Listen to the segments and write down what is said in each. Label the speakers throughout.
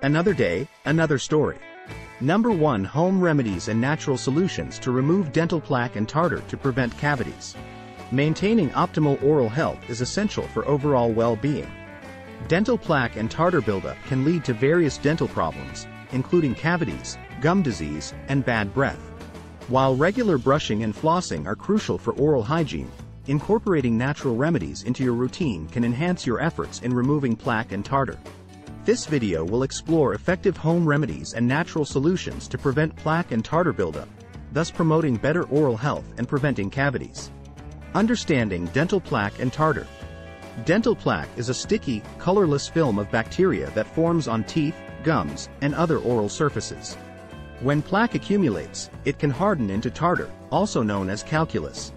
Speaker 1: Another day, another story. Number 1. Home remedies and natural solutions to remove dental plaque and tartar to prevent cavities. Maintaining optimal oral health is essential for overall well-being. Dental plaque and tartar buildup can lead to various dental problems, including cavities, gum disease, and bad breath. While regular brushing and flossing are crucial for oral hygiene, incorporating natural remedies into your routine can enhance your efforts in removing plaque and tartar. This video will explore effective home remedies and natural solutions to prevent plaque and tartar buildup, thus promoting better oral health and preventing cavities. Understanding dental plaque and tartar. Dental plaque is a sticky, colorless film of bacteria that forms on teeth, gums, and other oral surfaces. When plaque accumulates, it can harden into tartar, also known as calculus.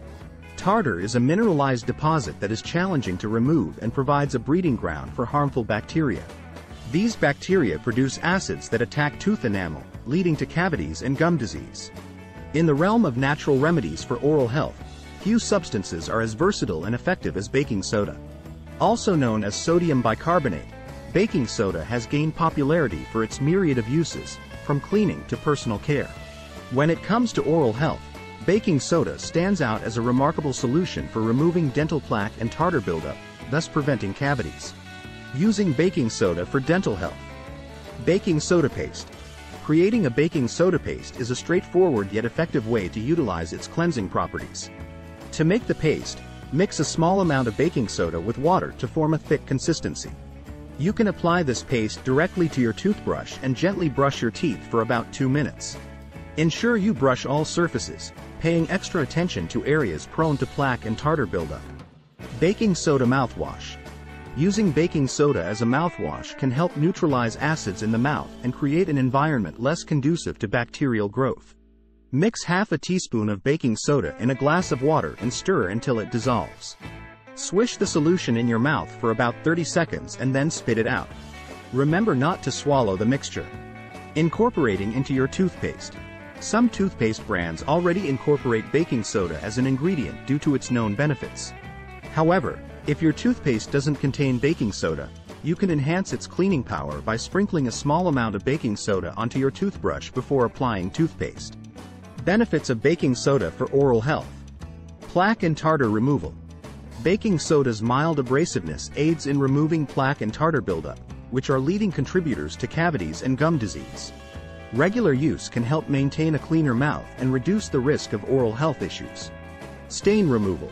Speaker 1: Tartar is a mineralized deposit that is challenging to remove and provides a breeding ground for harmful bacteria. These bacteria produce acids that attack tooth enamel, leading to cavities and gum disease. In the realm of natural remedies for oral health, few substances are as versatile and effective as baking soda. Also known as sodium bicarbonate, baking soda has gained popularity for its myriad of uses, from cleaning to personal care. When it comes to oral health, baking soda stands out as a remarkable solution for removing dental plaque and tartar buildup, thus preventing cavities. Using baking soda for dental health. Baking soda paste. Creating a baking soda paste is a straightforward yet effective way to utilize its cleansing properties. To make the paste, mix a small amount of baking soda with water to form a thick consistency. You can apply this paste directly to your toothbrush and gently brush your teeth for about 2 minutes. Ensure you brush all surfaces, paying extra attention to areas prone to plaque and tartar buildup. Baking soda mouthwash. Using baking soda as a mouthwash can help neutralize acids in the mouth and create an environment less conducive to bacterial growth. Mix half a teaspoon of baking soda in a glass of water and stir until it dissolves. Swish the solution in your mouth for about 30 seconds and then spit it out. Remember not to swallow the mixture. Incorporating into your toothpaste. Some toothpaste brands already incorporate baking soda as an ingredient due to its known benefits. However, if your toothpaste doesn't contain baking soda, you can enhance its cleaning power by sprinkling a small amount of baking soda onto your toothbrush before applying toothpaste. Benefits of baking soda for oral health. Plaque and tartar removal. Baking soda's mild abrasiveness aids in removing plaque and tartar buildup, which are leading contributors to cavities and gum disease. Regular use can help maintain a cleaner mouth and reduce the risk of oral health issues. Stain removal.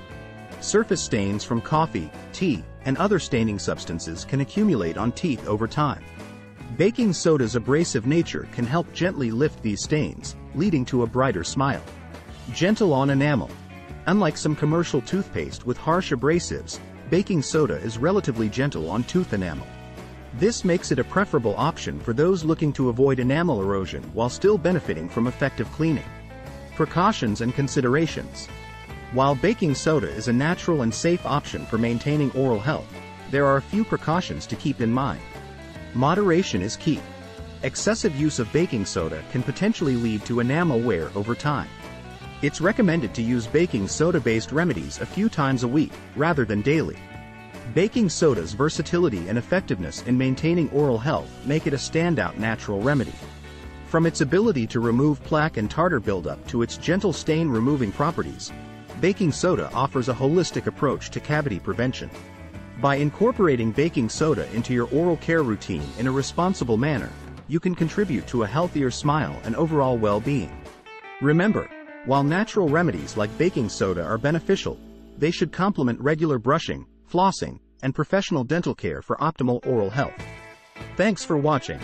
Speaker 1: Surface stains from coffee, tea, and other staining substances can accumulate on teeth over time. Baking soda's abrasive nature can help gently lift these stains, leading to a brighter smile. Gentle on enamel. Unlike some commercial toothpaste with harsh abrasives, baking soda is relatively gentle on tooth enamel. This makes it a preferable option for those looking to avoid enamel erosion while still benefiting from effective cleaning. Precautions and considerations. While baking soda is a natural and safe option for maintaining oral health, there are a few precautions to keep in mind. Moderation is key. Excessive use of baking soda can potentially lead to enamel wear over time. It's recommended to use baking soda-based remedies a few times a week, rather than daily. Baking soda's versatility and effectiveness in maintaining oral health make it a standout natural remedy. From its ability to remove plaque and tartar buildup to its gentle stain-removing properties, baking soda offers a holistic approach to cavity prevention. By incorporating baking soda into your oral care routine in a responsible manner, you can contribute to a healthier smile and overall well-being. Remember, while natural remedies like baking soda are beneficial, they should complement regular brushing, flossing, and professional dental care for optimal oral health. Thanks for watching.